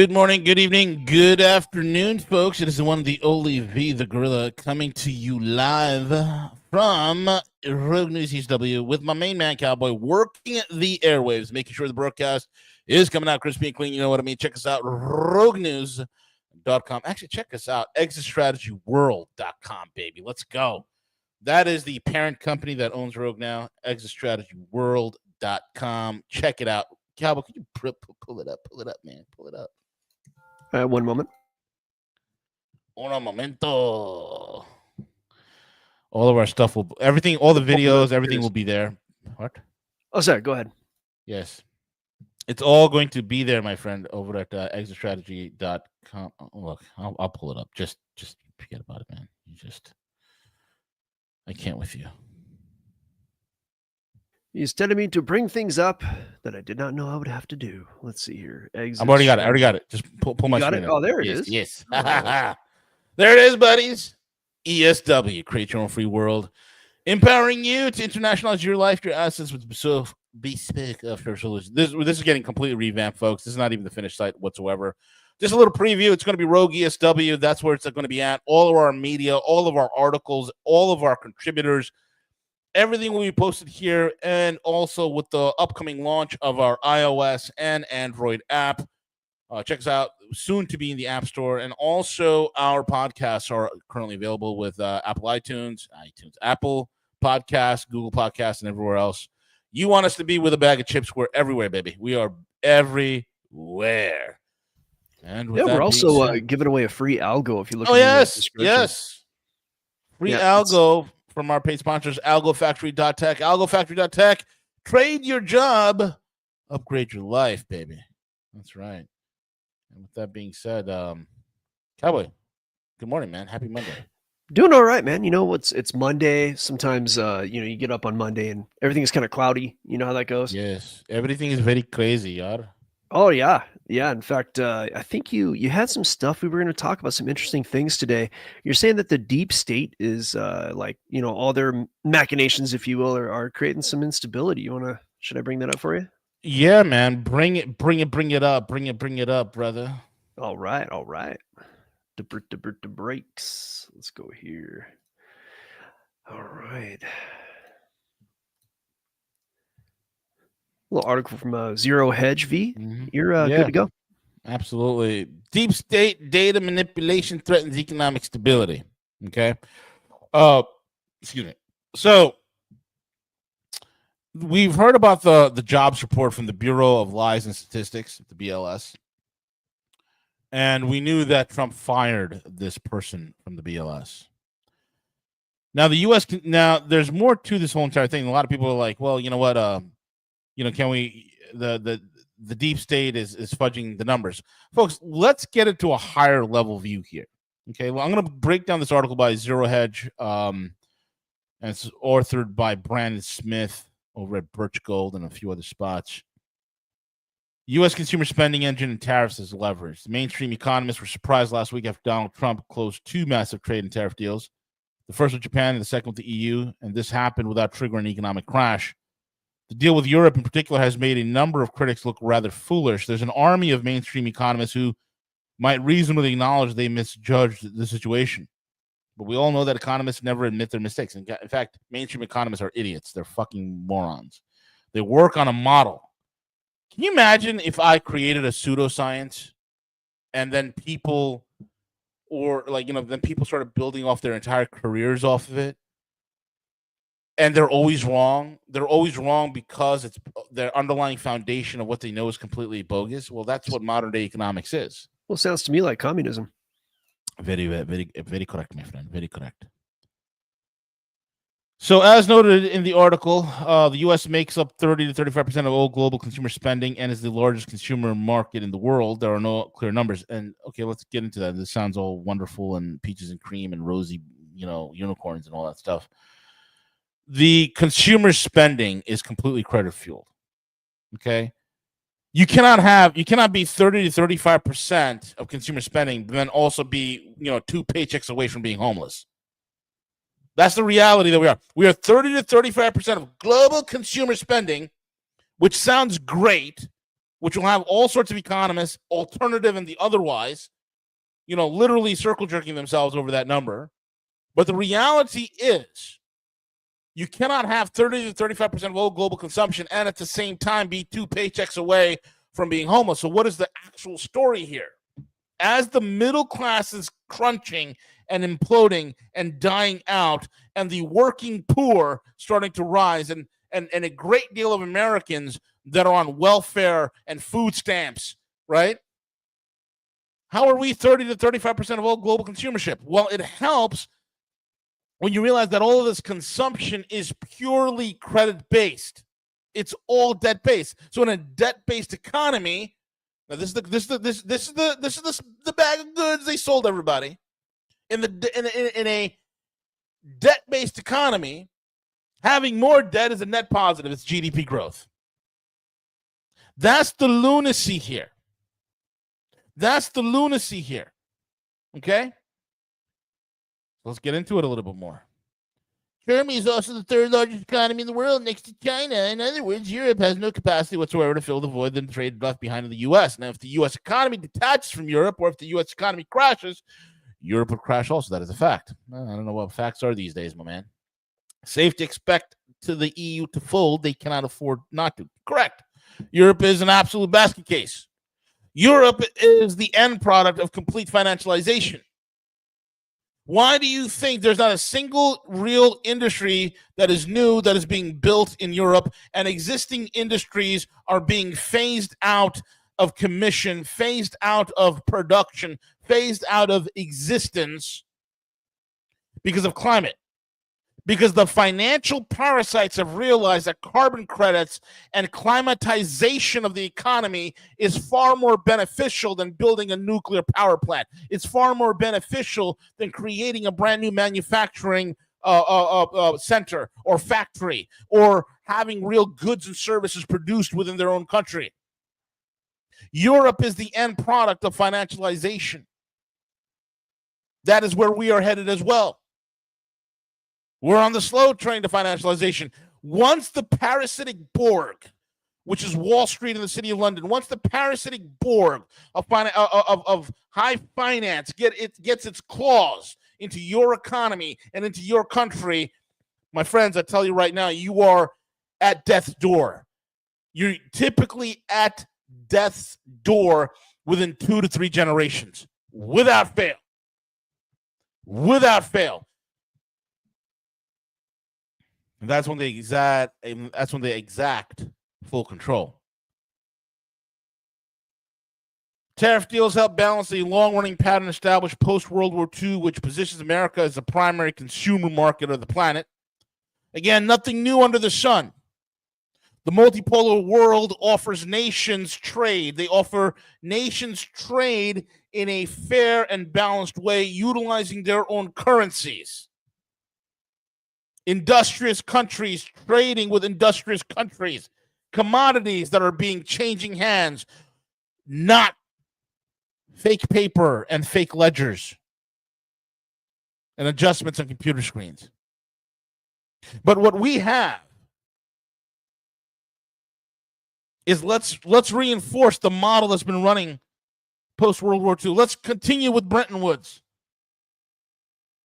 Good morning, good evening, good afternoon, folks. It is the one, the only V, the Gorilla, coming to you live from Rogue News HW with my main man, Cowboy, working the airwaves, making sure the broadcast is coming out crispy and clean. You know what I mean? Check us out, roguenews.com. Actually, check us out, exitstrategyworld.com, baby. Let's go. That is the parent company that owns Rogue now, exitstrategyworld.com. Check it out. Cowboy, could you pull it up, man? Pull it up. One moment. Un momento. All of our stuff will, everything, all the videos, everything will be there. What? Oh, sorry. Go ahead. Yes. It's all going to be there, my friend, over at exitstrategy.com. Oh, look, I'll pull it up. Just forget about it, man. I can't with you. He's telling me to bring things up that I did not know I would have to do. Let's see here. I've already got it. I already got it. Just pull my screen up. Oh, there it is. is. Yes. There it is, buddies. ESW, create your own free world. Empowering you to internationalize your life, your assets with bespoke solutions. This is getting completely revamped, folks. This is not even the finished site whatsoever. Just a little preview. It's going to be Rogue ESW. That's where it's going to be at. All of our media, all of our articles, all of our contributors. Everything will be posted here, and also with the upcoming launch of our iOS and Android app. Check us out, soon to be in the App Store, and also our podcasts are currently available with Apple iTunes, Apple Podcasts, Google Podcasts, and everywhere else. You want us to be with a bag of chips? We're everywhere, baby. We are everywhere. And with we're also giving away a free Algo if you look. Oh, yes. Free Algo. From our paid sponsors, AlgoFactory.tech. AlgoFactory.tech. Trade your job. Upgrade your life, baby. That's right. And with that being said, Cowboy, good morning, man. Happy Monday. Doing all right, man. You know, it's Monday. Sometimes, you get up on Monday and everything is kind of cloudy. You know how that goes? Yes. Everything is very crazy, yar. Oh, yeah. Yeah. In fact, I think you had some stuff. We were going to talk about some interesting things today. You're saying that the deep state is all their machinations, if you will, are creating some instability. Should I bring that up for you? Yeah, man. Bring it up. Bring it up, brother. All right. The breaks. Let's go here. All right. Little article from Zero Hedge V. Mm-hmm. You're good to go. Absolutely. Deep state data manipulation threatens economic stability. Okay. Excuse me. So we've heard about the jobs report from the Bureau of Lies and Statistics, the BLS. And we knew that Trump fired this person from the BLS. Now the U.S. There's more to this whole entire thing. A lot of people are like, well, you know what? Can we the deep state is fudging the numbers, folks. Let's get it to a higher level view here. Okay, well, I'm going to break down this article by Zero Hedge, and it's authored by Brandon Smith over at Birch Gold and a few other spots. U.S. consumer spending engine and tariffs as leverage. The mainstream economists were surprised last week after Donald Trump closed two massive trade and tariff deals, the first with Japan and the second with the EU, and this happened without triggering an economic crash. The deal with Europe in particular has made a number of critics look rather foolish. There's an army of mainstream economists who might reasonably acknowledge they misjudged the situation. But we all know that economists never admit their mistakes. In fact, mainstream economists are idiots. They're fucking morons. They work on a model. Can you imagine if I created a pseudoscience and then people started building off their entire careers off of it? And they're always wrong. They're always wrong because it's their underlying foundation of what they know is completely bogus. Well, that's what modern day economics is. Well, sounds to me like communism. Very, very, very correct, my friend. Very correct. So, as noted in the article, the U.S. makes up 30 to 35% of all global consumer spending and is the largest consumer market in the world. There are no clear numbers. And okay, let's get into that. This sounds all wonderful and peaches and cream and rosy, unicorns and all that stuff. The consumer spending is completely credit fueled. Okay. You cannot be 30 to 35% of consumer spending, but then also be, 2 paychecks away from being homeless. That's the reality that we are. We are 30 to 35% of global consumer spending, which sounds great, which will have all sorts of economists, alternative and the otherwise, literally circle jerking themselves over that number. But the reality is, you cannot have 30 to 35% of all global consumption and at the same time be 2 paychecks away from being homeless. So what is the actual story here? As the middle class is crunching and imploding and dying out, and the working poor starting to rise, and a great deal of Americans that are on welfare and food stamps, right? How are we 30 to 35% of all global consumership? Well, it helps when you realize that all of this consumption is purely credit-based. It's all debt-based. So in a debt-based economy, now this is the bag of goods they sold everybody. In a debt-based economy, having more debt is a net positive. It's GDP growth. That's the lunacy here. Okay? Let's get into it a little bit more. Germany is also the third largest economy in the world next to China. In other words, Europe has no capacity whatsoever to fill the void that trade left behind in the U.S. Now, if the U.S. economy detaches from Europe, or if the U.S. economy crashes, Europe would crash also. That is a fact. I don't know what facts are these days, my man. Safe to expect to the EU to fold. They cannot afford not to. Correct. Europe is an absolute basket case. Europe is the end product of complete financialization. Why do you think there's not a single real industry that is new that is being built in Europe, and existing industries are being phased out of commission, phased out of production, phased out of existence because of climate? Because the financial parasites have realized that carbon credits and climatization of the economy is far more beneficial than building a nuclear power plant. It's far more beneficial than creating a brand new manufacturing center or factory, or having real goods and services produced within their own country. Europe is the end product of financialization. That is where we are headed as well. We're on the slow train to financialization. Once the parasitic Borg, which is Wall Street in the City of London, once the parasitic Borg of high finance gets its claws into your economy and into your country, my friends, I tell you right now, you are at death's door. You're typically at death's door within 2 to 3 generations, without fail. Without fail. And that's when they exact full control. Tariff deals help balance the long-running pattern established post-World War II, which positions America as the primary consumer market of the planet. Again, nothing new under the sun. The multipolar world offers nations trade. They offer nations trade in a fair and balanced way, utilizing their own currencies. Industrious countries trading with industrious countries, commodities that are changing hands, not fake paper and fake ledgers and adjustments on computer screens. But what we have is let's reinforce the model that's been running post-World War II. Let's continue with Bretton Woods.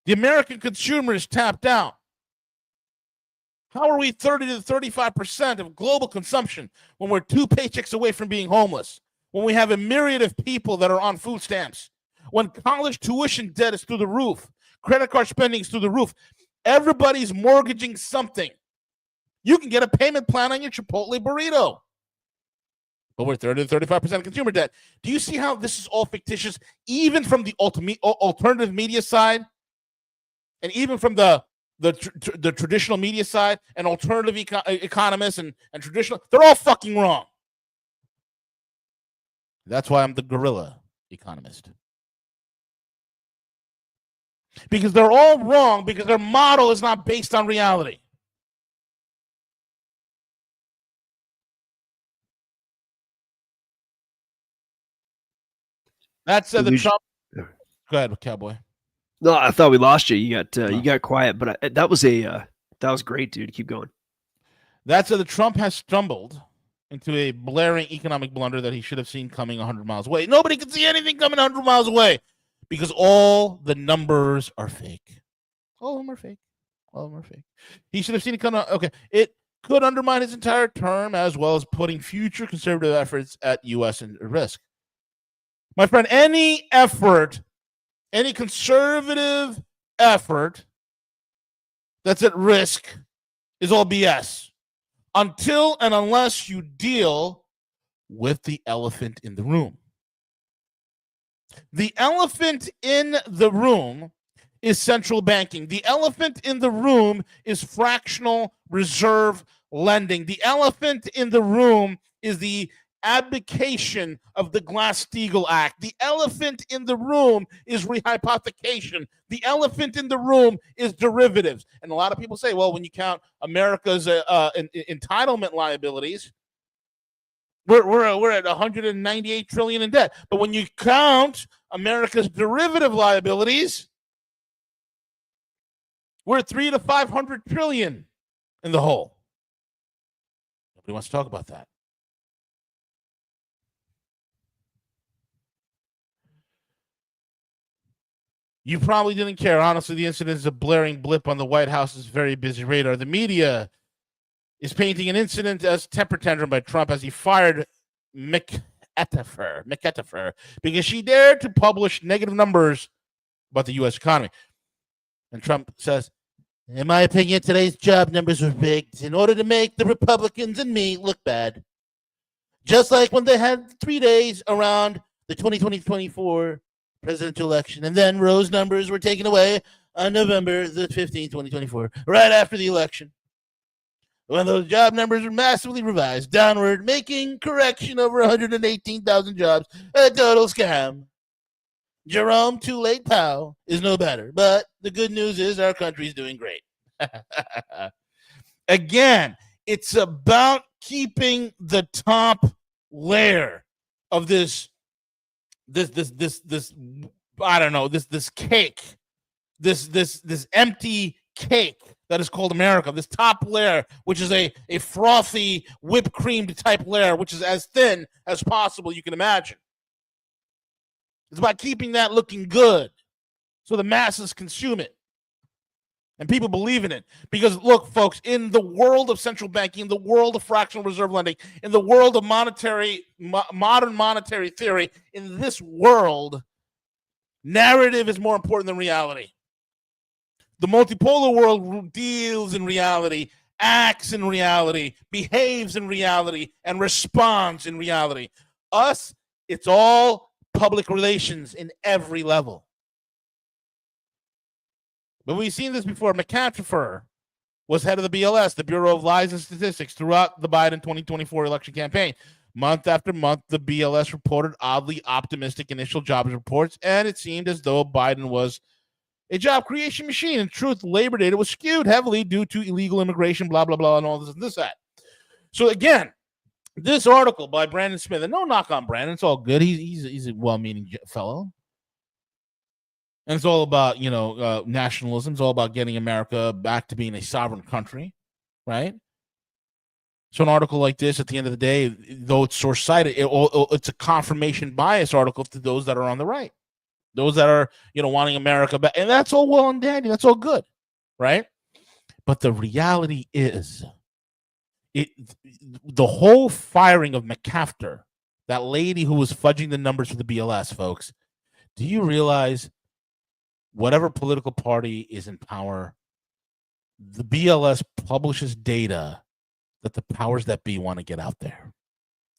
The American consumer is tapped out. How are we 30 to 35% of global consumption when we're 2 paychecks away from being homeless? When we have a myriad of people that are on food stamps? When college tuition debt is through the roof? Credit card spending is through the roof? Everybody's mortgaging something. You can get a payment plan on your Chipotle burrito. But we're 30 to 35% consumer debt. Do you see how this is all fictitious? Even from the alternative media side, and even from the traditional media side, and alternative economists and traditional, they're all fucking wrong. That's why I'm the guerrilla economist. Because they're all wrong, because their model is not based on reality. That said, the Trump. Go ahead, Cowboy. No, I thought we lost you. You got quiet, but that was great, dude. Keep going. That said, the Trump has stumbled into a blaring economic blunder that he should have seen coming 100 miles away. Nobody can see anything coming 100 miles away because all the numbers are fake. All of them are fake. All of them are fake. He should have seen it coming. Okay, it could undermine his entire term as well as putting future conservative efforts at U.S. at risk. My friend, any effort, any conservative effort that's at risk is all BS until and unless you deal with the elephant in the room. The elephant in the room is central banking. The elephant in the room is fractional reserve lending. The elephant in the room is the abdication of the Glass-Steagall Act. The elephant in the room is rehypothecation. The elephant in the room is derivatives. And a lot of people say, well, when you count America's entitlement liabilities, we're at 198 trillion in debt. But when you count America's derivative liabilities, we're at 300 to 500 trillion in the hole. Nobody wants to talk about that. You probably didn't care. Honestly, the incident is a blaring blip on the White House's very busy radar. The media is painting an incident as temper tantrum by Trump as he fired McEttifer because she dared to publish negative numbers about the U.S. economy. And Trump says, in my opinion, today's job numbers were rigged in order to make the Republicans and me look bad. Just like when they had 3 days around the 2024 presidential election, and then Roe's numbers were taken away on November the 15th, 2024, right after the election. When those job numbers were massively revised downward, making correction over 118,000 jobs a total scam. Jerome Too Late Powell is no better, but the good news is our country's doing great. Again, it's about keeping the top layer of this I don't know, this cake, this empty cake that is called America, this top layer, which is a frothy whipped cream type layer, which is as thin as possible you can imagine. It's about keeping that looking good so the masses consume it and people believe in it. Because look, folks, in the world of central banking, in the world of fractional reserve lending, in the world of modern monetary theory, in this world, narrative is more important than reality. The multipolar world deals in reality, acts in reality, behaves in reality, and responds in reality. Us, it's all public relations in every level. But we've seen this before. McEttifer was head of the BLS, the Bureau of Lies and Statistics, throughout the Biden 2024 election campaign. Month after month, the BLS reported oddly optimistic initial jobs reports, and it seemed as though Biden was a job creation machine. In truth, labor data was skewed heavily due to illegal immigration, blah, blah, blah, and all this and this, that. So again, this article by Brandon Smith, and no knock on Brandon, it's all good. He's a well-meaning fellow. And it's all about, nationalism. It's all about getting America back to being a sovereign country, right? So an article like this, at the end of the day, though it's short-sighted, it's a confirmation bias article to those that are on the right. Those that are, wanting America back. And that's all well and dandy. That's all good, right? But the reality is, the whole firing of McEttifer, that lady who was fudging the numbers for the BLS, folks, do you realize whatever political party is in power, the BLS publishes data that the powers that be want to get out there.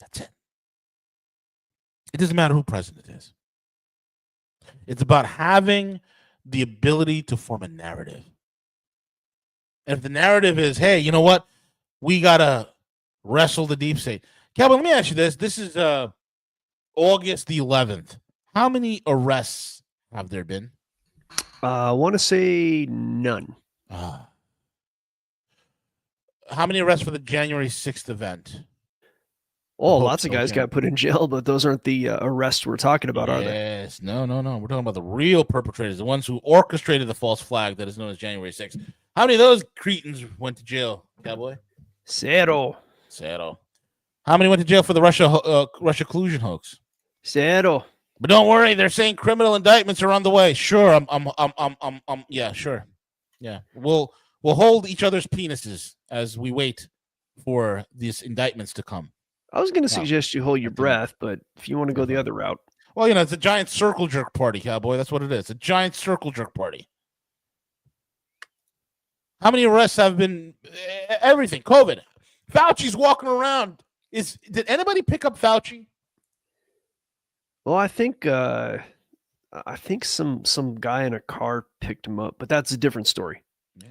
That's it. It doesn't matter who president is. It's about having the ability to form a narrative. And if the narrative is, hey, you know what? We got to wrestle the deep state. Cowboy, let me ask you this. This is August the 11th. How many arrests have there been? I want to say none. How many arrests for the January 6th event? Oh, lots of guys got put in jail, but those aren't the arrests we're talking about, are they? Yes. No. We're talking about the real perpetrators, the ones who orchestrated the false flag that is known as January 6th. How many of those cretins went to jail, Cowboy? Zero. How How many went to jail for the Russia collusion hoax? Zero. But don't worry, they're saying criminal indictments are on the way. Sure, yeah, sure, yeah. We'll hold each other's penises as we wait for these indictments to come. I was going to suggest you hold your breath, but if you want to go the other route. Well, it's a giant circle jerk party, Cowboy. That's what it is. A giant circle jerk party. How many arrests have been? Everything. COVID. Fauci's walking around. Did anybody pick up Fauci? Well, I think some guy in a car picked him up, but that's a different story. Yeah.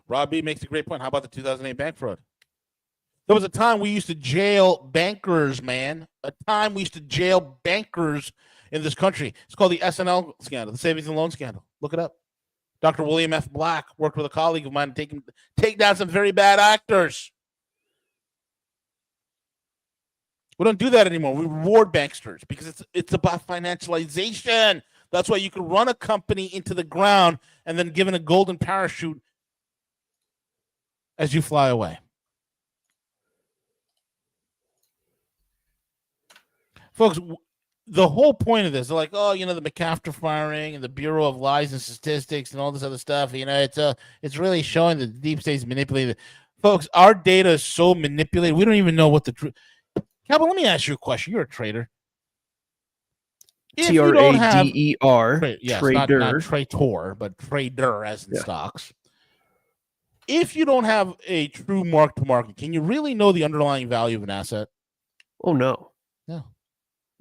Rob B makes a great point. How about the 2008 bank fraud? There was a time we used to jail bankers, man. A time we used to jail bankers in this country. It's called the SNL scandal, the savings and loan scandal. Look it up. Dr. William F. Black worked with a colleague of mine to take down some very bad actors. We don't do that anymore. We reward banksters because it's about financialization. That's why you can run a company into the ground and then given a golden parachute as you fly away. Folks, the whole point of this, they're like, oh, the McAfter firing and the Bureau of Lies and Statistics and all this other stuff. It's really showing that the deep state's manipulated. Folks, our data is so manipulated. We don't even know what the truth. Cowboy, let me ask you a question. You're a trader. TRADER. Yes, trader. Not traitor, but trader as in stocks. If you don't have a true mark-to-market, can you really know the underlying value of an asset? Oh, no.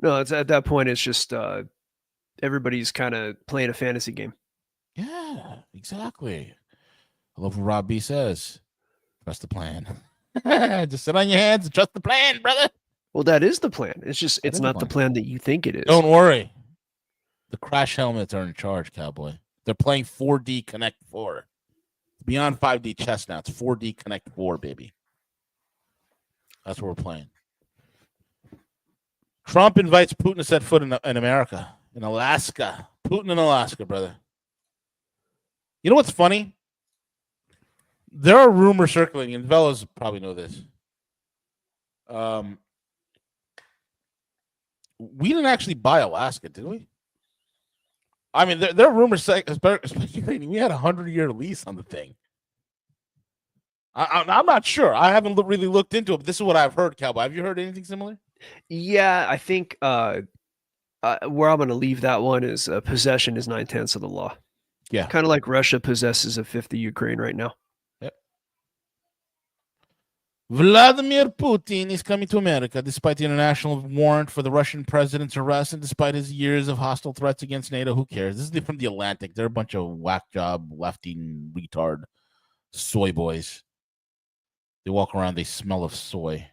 No, it's at that point, it's just everybody's kind of playing a fantasy game. Yeah, exactly. I love what Rob B says. Trust the plan. Just sit on your hands and trust the plan, brother. Well, that is the plan. It's not the plan that you think it is. Don't worry. The crash helmets are in charge, Cowboy. They're playing 4D Connect 4. Beyond 5D chess now. It's 4D Connect 4, baby. That's what we're playing. Trump invites Putin to set foot in America, in Alaska. Putin in Alaska, brother. You know what's funny? There are rumors circulating, and fellas probably know this. We didn't actually buy Alaska, did we? I mean, there are rumors speculating we had a 100-year lease on the thing. I'm not sure. I haven't really looked into it, but this is what I've heard, Cowboy. Have you heard anything similar? Yeah, I think where I'm going to leave that one is possession is 9/10 of the law. Yeah. Kind of like Russia possesses a fifth of Ukraine right now. Yep. Vladimir Putin is coming to America despite the international warrant for the Russian president's arrest and despite his years of hostile threats against NATO. Who cares? This is from the Atlantic. They're a bunch of whack job, lefty, retard soy boys. They walk around, they smell of soy.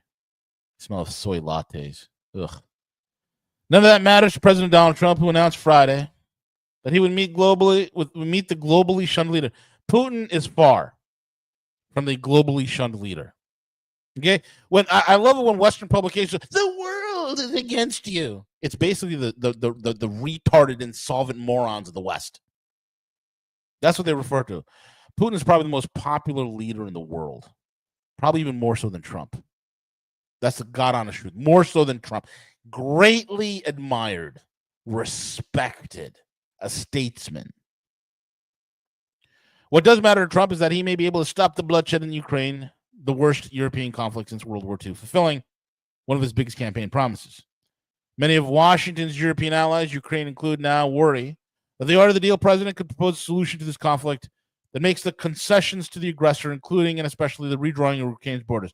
Smell of soy lattes. Ugh. None of that matters to President Donald Trump, who announced Friday that he would meet the globally shunned leader. Putin is far from the globally shunned leader. Okay? When I love it when Western publications, the world is against you. It's basically the retarded, insolvent morons of the West. That's what they refer to. Putin is probably the most popular leader in the world. Probably even more so than Trump. That's the God-honest truth. More so than Trump. Greatly admired, respected, a statesman. What does matter to Trump is that he may be able to stop the bloodshed in Ukraine, the worst European conflict since World War II, fulfilling one of his biggest campaign promises. Many of Washington's European allies, Ukraine included, now worry that the art of the deal president could propose a solution to this conflict that makes the concessions to the aggressor, including and especially the redrawing of Ukraine's borders.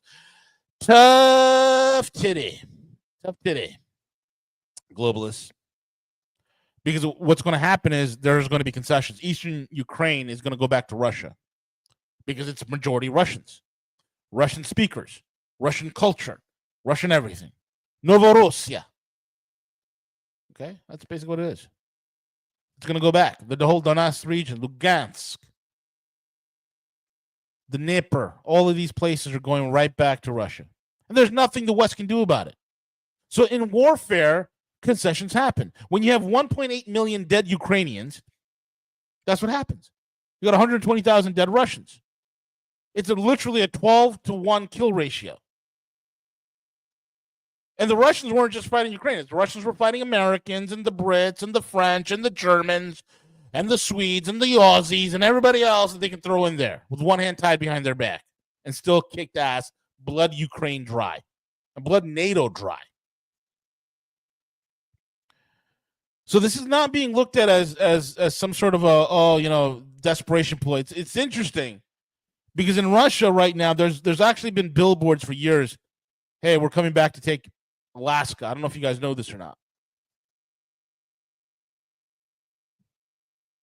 Tough titty, globalists. Because what's going to happen is there's going to be concessions. Eastern Ukraine is going to go back to Russia because it's majority Russians, Russian speakers, Russian culture, Russian everything. Novorossiya. Okay, that's basically what it is. It's going to go back. The whole Donetsk region, Lugansk, the Dnieper, all of these places are going right back to Russia. And there's nothing the West can do about it. So in warfare, concessions happen. When you have 1.8 million dead Ukrainians, that's what happens. You got 120,000 dead Russians. It's literally a 12-to-1 kill ratio. And the Russians weren't just fighting Ukrainians. The Russians were fighting Americans and the Brits and the French and the Germans and the Swedes and the Aussies and everybody else that they can throw in there with one hand tied behind their back and still kicked ass, blood Ukraine dry and blood NATO dry. So this is not being looked at as some sort of a desperation ploy. It's interesting because in Russia right now there's actually been billboards for years. Hey, we're coming back to take Alaska. I don't know if you guys know this or not.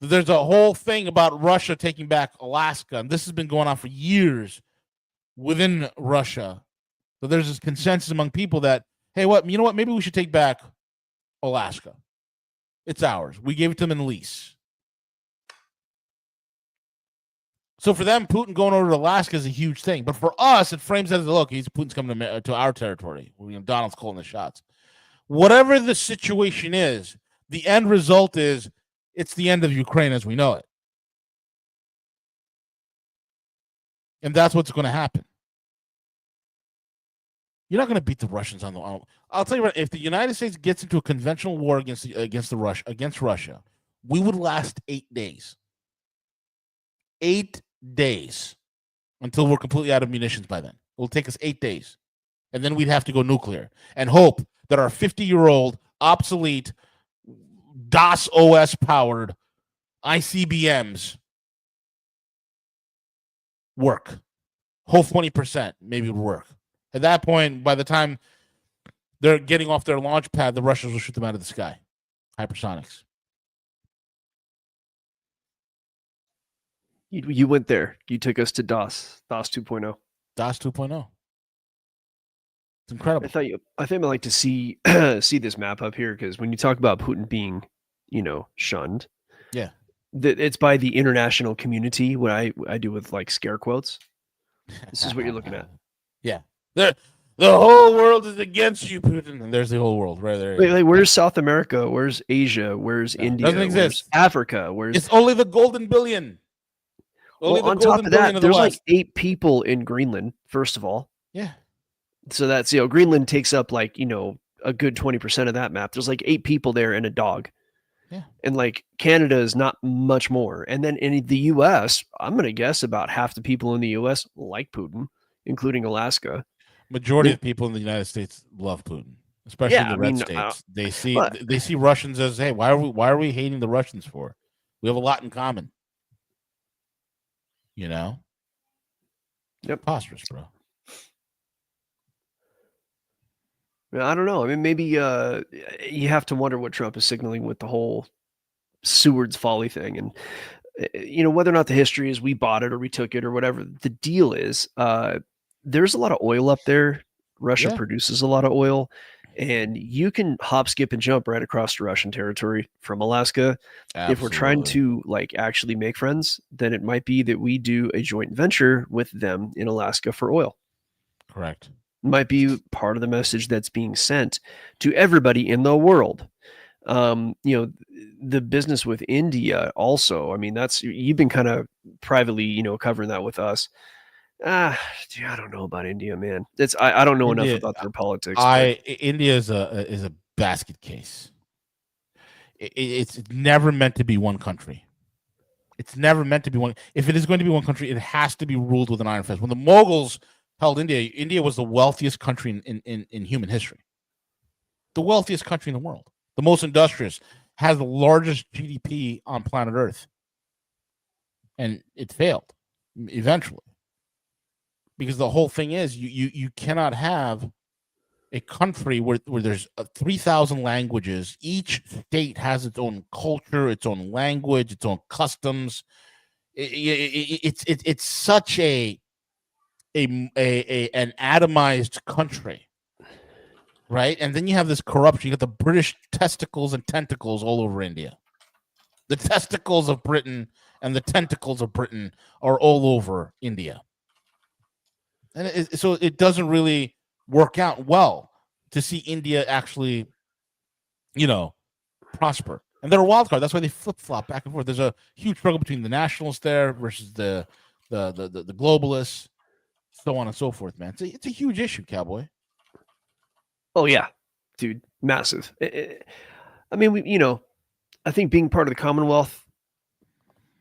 There's a whole thing about Russia taking back Alaska, and this has been going on for years within Russia. So there's this consensus among people that, hey, you know what? Maybe we should take back Alaska. It's ours. We gave it to them in lease. So for them, Putin going over to Alaska is a huge thing. But for us, it frames it as, look, Putin's coming to our territory. Donald's calling the shots. Whatever the situation is, the end result is it's the end of Ukraine as we know it. And that's what's going to happen. You're not going to beat the Russians on the. I'll tell you what. If the United States gets into a conventional war against Russia, we would last 8 days. 8 days until we're completely out of munitions. By then, it will take us 8 days, and then we'd have to go nuclear and hope that our 50-year-old obsolete DOS OS powered ICBMs work. Whole 20% maybe would work. At that point, by the time they're getting off their launch pad, the Russians will shoot them out of the sky. Hypersonics. You went there. You took us to DOS 2.0. DOS 2.0. It's incredible. I think I'd like to see see this map up here, because when you talk about Putin being, shunned, yeah, it's by the international community. What I do with like scare quotes. This is what you're looking at. Yeah. The whole world is against you, Putin. And there's the whole world right there. Like, where's South America? Where's Asia? Where's India? Doesn't exist. Where's Africa? It's only the golden billion. Well, on top of that, there's like 8 people in Greenland, first of all. Yeah. So that's, Greenland takes up like, a good 20% of that map. There's like 8 people there and a dog. Yeah. And like Canada is not much more. And then in the US, I'm going to guess about half the people in the US like Putin, including Alaska. Majority of people in the United States love Putin, especially the red states. They see Russians as, hey, why are we hating the Russians for? We have a lot in common. Yep. Preposterous, bro. I don't know. I mean, maybe you have to wonder what Trump is signaling with the whole Seward's folly thing, and whether or not the history is we bought it or we took it or whatever. The deal is, there's a lot of oil up there. Russia produces a lot of oil, and you can hop, skip, and jump right across to Russian territory from Alaska. Absolutely. If we're trying to like actually make friends, then it might be that we do a joint venture with them in Alaska for oil. Correct. Might be part of the message that's being sent to everybody in the world. The business with India also. I mean, you've been kind of privately, covering that with us. Dude, I don't know about India, man. I don't know enough about their politics. India is a basket case. It's never meant to be one country. It's never meant to be one. If it is going to be one country, it has to be ruled with an iron fist. When the Mughals held India was the wealthiest country in human history. The wealthiest country in the world. The most industrious. Has the largest GDP on planet Earth. And it failed eventually. Because the whole thing is you cannot have a country where there's 3,000 languages. Each state has its own culture, its own language, its own customs. It's such an atomized country, right? And then you have this corruption. You got the British testicles and tentacles all over India. The testicles of Britain and the tentacles of Britain are all over India. And so it doesn't really work out well to see India actually, prosper. And they're a wild card. That's why they flip-flop back and forth. There's a huge struggle between the nationalists there versus the globalists, so on and so forth, man. It's a huge issue, Cowboy. Oh yeah, dude, massive. I mean, I think being part of the Commonwealth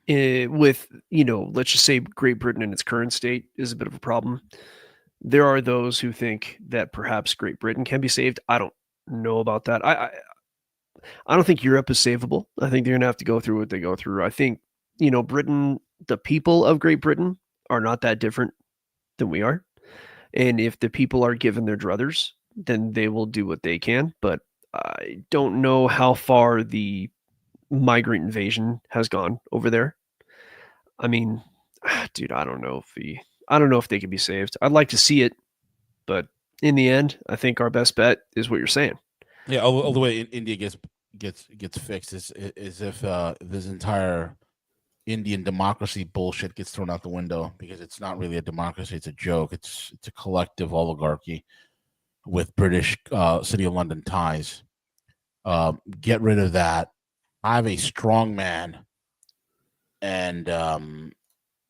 with, let's just say Great Britain in its current state is a bit of a problem. There are those who think that perhaps Great Britain can be saved. I don't know about that. I don't think Europe is savable. I think they're going to have to go through what they go through. I think, Britain, the people of Great Britain are not that different than we are. And if the people are given their druthers, then they will do what they can. But I don't know how far the migrant invasion has gone over there. I mean, dude, I don't know if they can be saved. I'd like to see it, but in the end, I think our best bet is what you're saying. Yeah, all the way India gets fixed is if this entire Indian democracy bullshit gets thrown out the window, because it's not really a democracy; it's a joke. It's a collective oligarchy with British City of London ties. Get rid of that. Have a strong man, and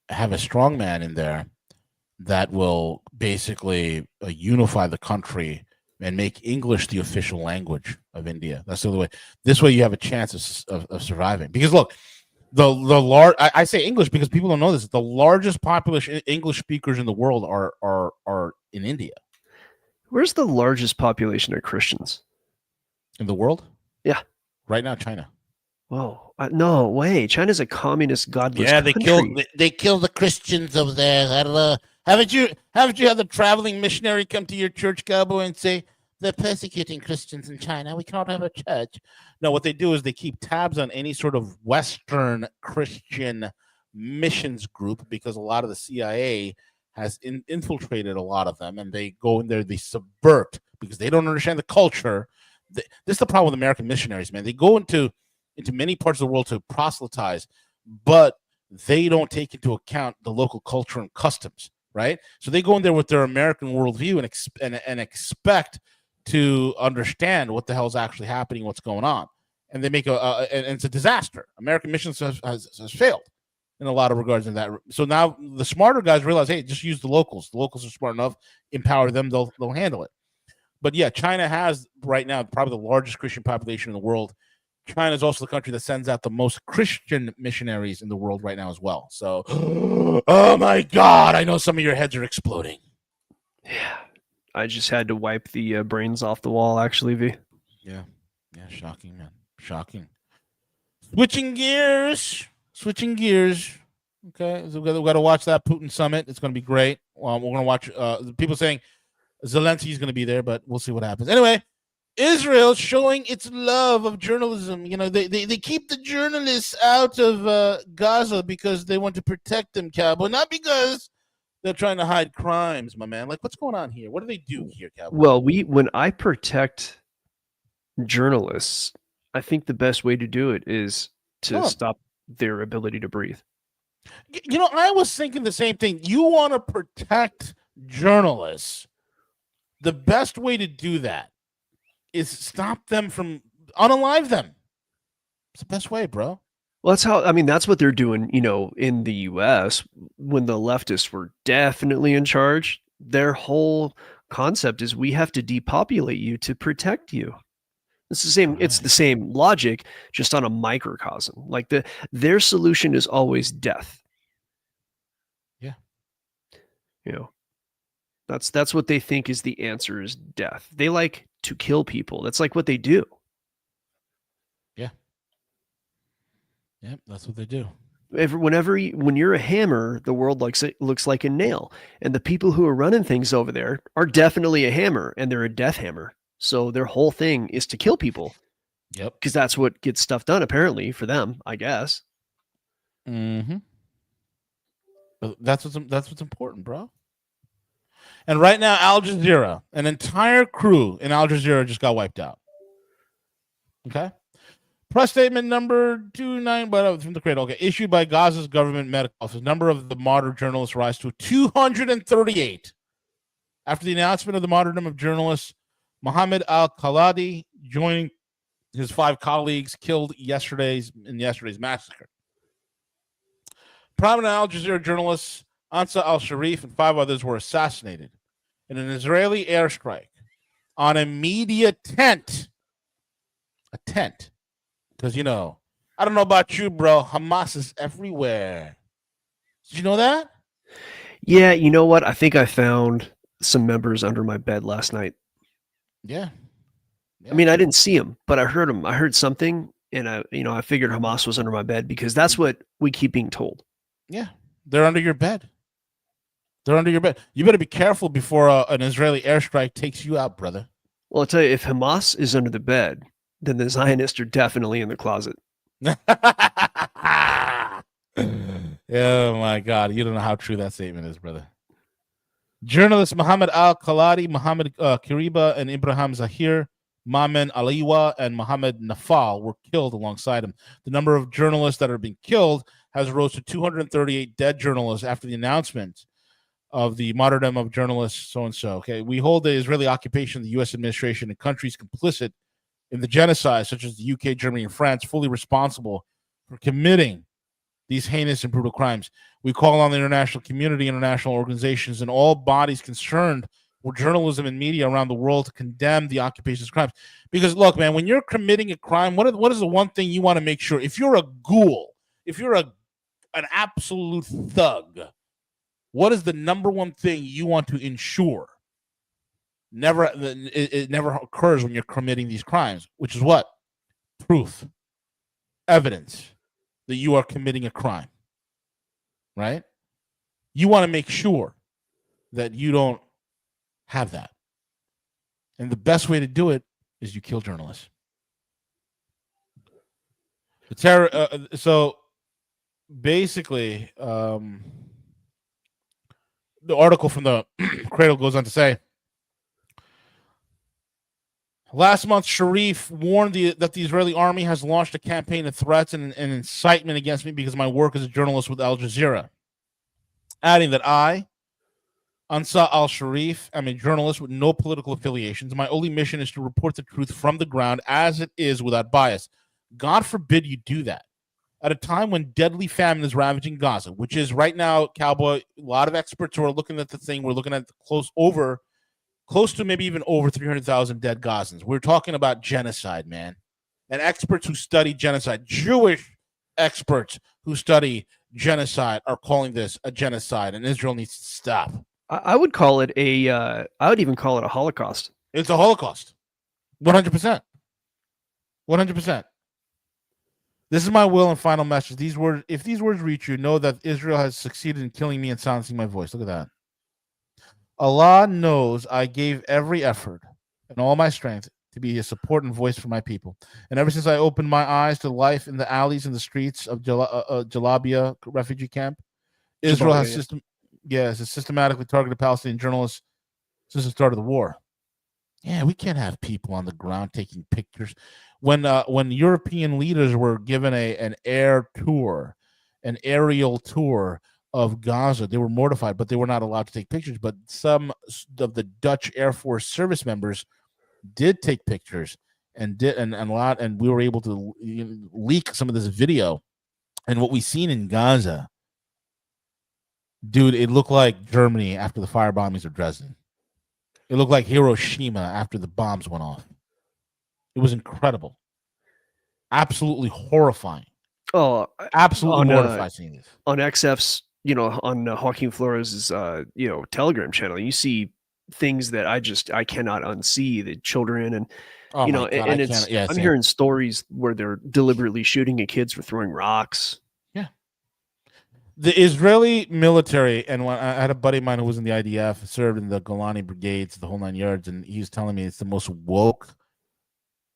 have a strong man in there that will basically unify the country and make English the official language of India. That's the other way. This way, you have a chance of surviving. Because look, the large, I say English because people don't know this. The largest population English speakers in the world are in India. Where's the largest population of Christians in the world? Yeah, right now, China. Whoa, no way! China's a communist, godless country. They killed the Christians over there. I don't know. Haven't you had the traveling missionary come to your church, Cowboy, and say they're persecuting Christians in China? We cannot have a church. No, what they do is they keep tabs on any sort of Western Christian missions group, because a lot of the CIA has infiltrated a lot of them, and they go in there, they subvert because they don't understand the culture. This is the problem with American missionaries, man. They go into many parts of the world to proselytize, but they don't take into account the local culture and customs, right? So they go in there with their American worldview and expect to understand what the hell is actually happening, what's going on, and they make and it's a disaster. American missions has failed in a lot of regards in that. So now the smarter guys realize, hey, just use the locals. The locals are smart enough. Empower them; they'll handle it. But yeah, China has right now probably the largest Christian population in the world. China is also the country that sends out the most Christian missionaries in the world right now as well. So, oh my God, I know some of your heads are exploding. Yeah, I just had to wipe the brains off the wall, actually, V. Yeah, shocking, man. Shocking. Switching gears. Okay, so we got to watch that Putin summit. It's going to be great. We're going to watch people saying Zelensky's going to be there, but we'll see what happens. Anyway, Israel showing its love of journalism. You know, they keep the journalists out of Gaza because they want to protect them, Cowboy, not because they're trying to hide crimes, my man. Like, what's going on here? What do they do here, Cowboy? Well, when I protect journalists, I think the best way to do it is to stop their ability to breathe. You know, I was thinking the same thing. You want to protect journalists. The best way to do that is stop them from unalive them. It's the best way, bro. Well, that's what they're doing, in the US when the leftists were definitely in charge. Their whole concept is we have to depopulate you to protect you. It's the same, It's the same logic, just on a microcosm. Like their solution is always death. Yeah. That's what they think is the answer, is death. They like to kill people. That's like what they do. Yeah. Yeah, that's what they do. When you're a hammer, the world looks like a nail. And the people who are running things over there are definitely a hammer, and they're a death hammer. So their whole thing is to kill people. Yep. Because that's what gets stuff done, apparently, for them, I guess. Mm-hmm. That's what's important, bro. And right now, Al Jazeera, an entire crew in Al Jazeera just got wiped out. Okay? Press statement number 29 from the cradle. Okay, issued by Gaza's government medical office. Number of the martyred journalists rise to 238. After the announcement of the martyrdom of journalist Mohammed al-Khaladi joining his 5 colleagues killed in yesterday's massacre. Prominent Al Jazeera journalists Ansa al-Sharif and 5 others were assassinated in an Israeli airstrike on a media tent. A tent. Because, I don't know about you, bro. Hamas is everywhere. Did you know that? Yeah, you know what? I think I found some members under my bed last night. Yeah. I mean, I didn't see them, but I heard them. I heard something, and I figured Hamas was under my bed because that's what we keep being told. Yeah, they're under your bed. They're under your bed. You better be careful before an Israeli airstrike takes you out, brother. Well, I'll tell you, if Hamas is under the bed, then the Zionists are definitely in the closet. Oh my God, you don't know how true that statement is, brother. Journalists Muhammad Al-Khaladi, Muhammad Kiriba, and Ibrahim Zahir, Mamen Aliwa, and Muhammad Nafal were killed alongside him. The number of journalists that are being killed has rose to 238 dead journalists after the announcement of the martyrdom of journalists so-and-so. Okay, we hold the Israeli occupation, the U.S. administration, and countries complicit in the genocide, such as the UK, Germany, and France, fully responsible for committing these heinous and brutal crimes. We call on the international community, international organizations, and all bodies concerned with journalism and media around the world to condemn the occupation's crimes. Because, look, man, when you're committing a crime, what is the one thing you want to make sure? If you're a ghoul, if you're an absolute thug, what is the number one thing you want to ensure? It never occurs when you're committing these crimes, which is what? Proof, evidence that you are committing a crime, right? You want to make sure that you don't have that. And the best way to do it is you kill journalists. So basically, the article from the Cradle goes on to say, last month, Sharif warned that the Israeli army has launched a campaign of threats and incitement against me because of my work as a journalist with Al Jazeera, adding that I, Ansar al-Sharif, am a journalist with no political affiliations. My only mission is to report the truth from the ground as it is without bias. God forbid you do that. At a time when deadly famine is ravaging Gaza, which is right now, Cowboy, a lot of experts who are looking at the thing, we're looking at close to maybe even over 300,000 dead Gazans. We're talking about genocide, man. And experts who study genocide, Jewish experts who study genocide are calling this a genocide, and Israel needs to stop. I would call it I would even call it a Holocaust. It's a Holocaust. 100%. 100%. This is my will and final message. If these words reach you, know that Israel has succeeded in killing me and silencing my voice. Look at that. Allah knows I gave every effort and all my strength to be a support and voice for my people. And ever since I opened my eyes to life in the alleys and the streets of Jalabia refugee camp, Israel has systematically targeted Palestinian journalists since the start of the war. Yeah, we can't have people on the ground taking pictures. When European leaders were given an aerial tour of Gaza, they were mortified, but they were not allowed to take pictures. But some of the Dutch Air Force service members did take pictures and we were able to leak some of this video. And what we seen in Gaza, dude, it looked like Germany after the fire bombings of Dresden. It looked like Hiroshima after the bombs went off. It was incredible. Absolutely horrifying. Oh, absolutely mortifying seeing this. On XF's, on Joaquin Flores' Telegram channel, you see things that I cannot unsee, the children and I'm hearing stories where they're deliberately shooting at kids for throwing rocks. Yeah. The Israeli military, and when I had a buddy of mine who was in the IDF, served in the Golani brigades, the whole 9 yards, and he was telling me it's the most woke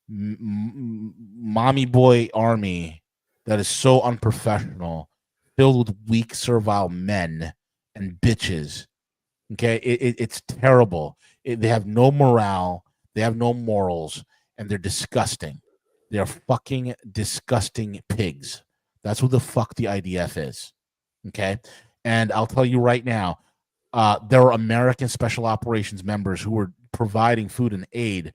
mommy boy army that is so unprofessional, filled with weak, servile men and bitches. Okay, it's terrible. They have no morale, they have no morals, and they're disgusting. They're fucking disgusting pigs. That's what the fuck the IDF is. Okay, and I'll tell you right now, there are American Special Operations members who were providing food and aid,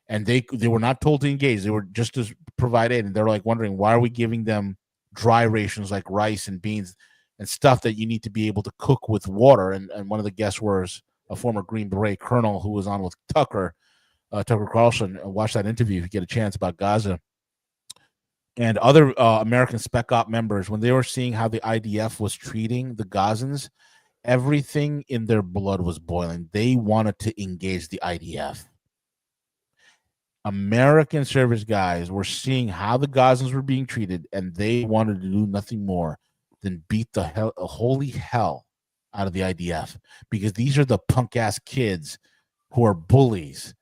and they were not told to engage. They were just to provide aid, and they're like wondering, why are we giving them dry rations like rice and beans and stuff that you need to be able to cook with water? And one of the guests was a former Green Beret colonel who was on with Tucker, Tucker Carlson. Watch that interview if you get a chance about Gaza. And other American Spec Op members, when they were seeing how the IDF was treating the Gazans, everything in their blood was boiling. They wanted to engage the IDF. American service guys were seeing how the Gazans were being treated, and they wanted to do nothing more than beat the holy hell out of the IDF, because these are the punk ass kids who are bullies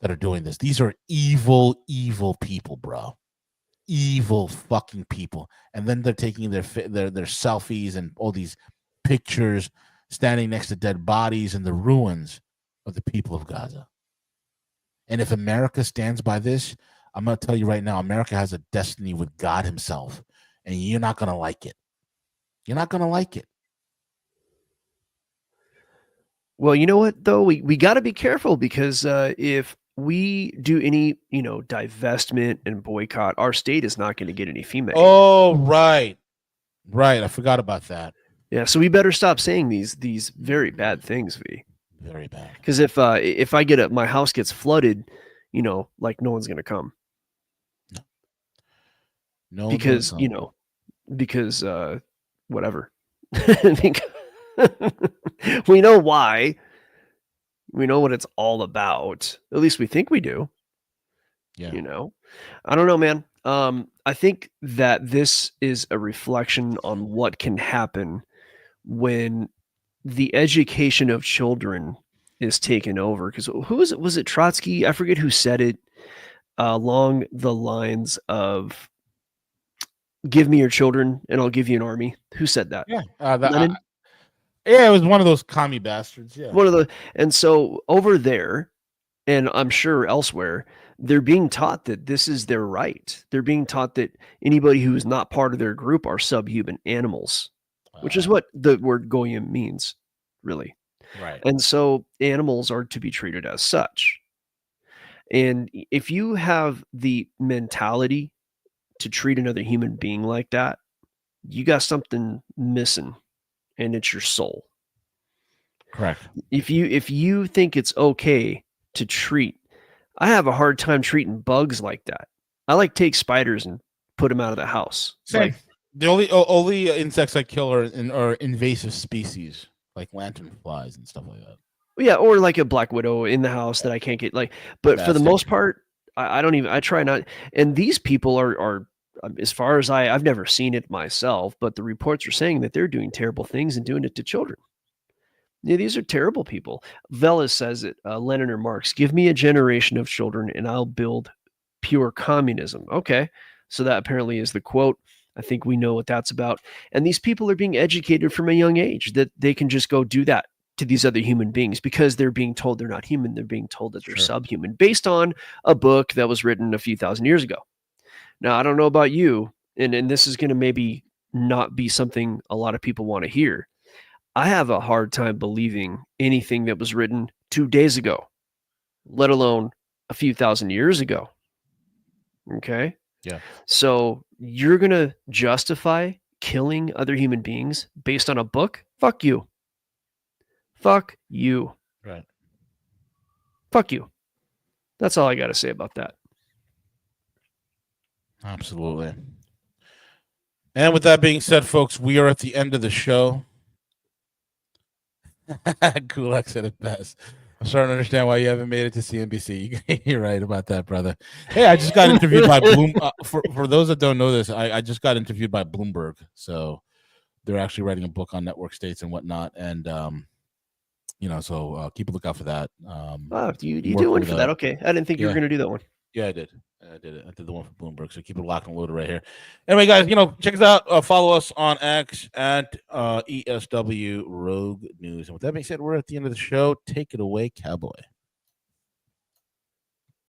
that are doing this. These are evil, evil people, bro. Evil fucking people. And then they're taking their selfies and all these pictures standing next to dead bodies and the ruins of the people of Gaza. And if America stands by this, I'm going to tell you right now, America has a destiny with God himself, and you're not going to like it. You're not going to like it. Well, you know what, though? We got to be careful, because if we do any, divestment and boycott, our state is not going to get any FEMA. Oh, right. Right. I forgot about that. Yeah, so we better stop saying these very bad things, V. Very bad. Because if I my house gets flooded, like no one's going to come. No. Because, because whatever. We know why. We know what it's all about. At least we think we do. Yeah. I don't know, man. I think that this is a reflection on what can happen when the education of children is taken over. Because who is it? Was it Trotsky? I forget who said it, along the lines of, "Give me your children and I'll give you an army." Who said that? Yeah. Lenin? Yeah, it was one of those commie bastards. Yeah. One of the, and so over there, and I'm sure elsewhere, they're being taught that this is their right. They're being taught that anybody who is not part of their group are subhuman animals, which is what the word Goyim means, really. Right. And so animals are to be treated as such. And if you have the mentality to treat another human being like that, you got something missing, and it's your soul. Correct. If you think it's okay to treat, I have a hard time treating bugs like that. I like take spiders and put them out of the house. Same. Like, the only insects I kill are invasive species like lanternflies and stuff like that. Yeah, or like a black widow in the house that I can't get. Like, but for the most part, I don't even. I try not. And these people are as far as I've never seen it myself, but the reports are saying that they're doing terrible things and doing it to children. Yeah, these are terrible people. Vela says it, Lenin or Marx, "Give me a generation of children and I'll build pure communism." Okay, so that apparently is the quote. I think we know what that's about. And these people are being educated from a young age that they can just go do that to these other human beings because they're being told they're not human. They're being told that they're subhuman based on a book that was written a few thousand years ago. Now, I don't know about you, and this is going to maybe not be something a lot of people want to hear. I have a hard time believing anything that was written 2 days ago, let alone a few thousand years ago. Okay? Yeah. So you're going to justify killing other human beings based on a book? Fuck you. Fuck you. Right. Fuck you. That's all I got to say about that. Absolutely. And with that being said, folks, we are at the end of the show. Kulak said it best. I'm starting to understand why you haven't made it to CNBC. You're right about that, brother. Hey, I just got interviewed by Bloom. For those that don't know this, I just got interviewed by Bloomberg. So they're actually writing a book on network states and whatnot. And, so keep a lookout for that. You do one for that. Okay. I didn't think you were going to do that one. Yeah, I did. I did it. I did the one for Bloomberg. So keep it locked and loaded right here. Anyway, guys, check us out. Follow us on X at ESW Rogue News. And with that being said, we're at the end of the show. Take it away, Cowboy.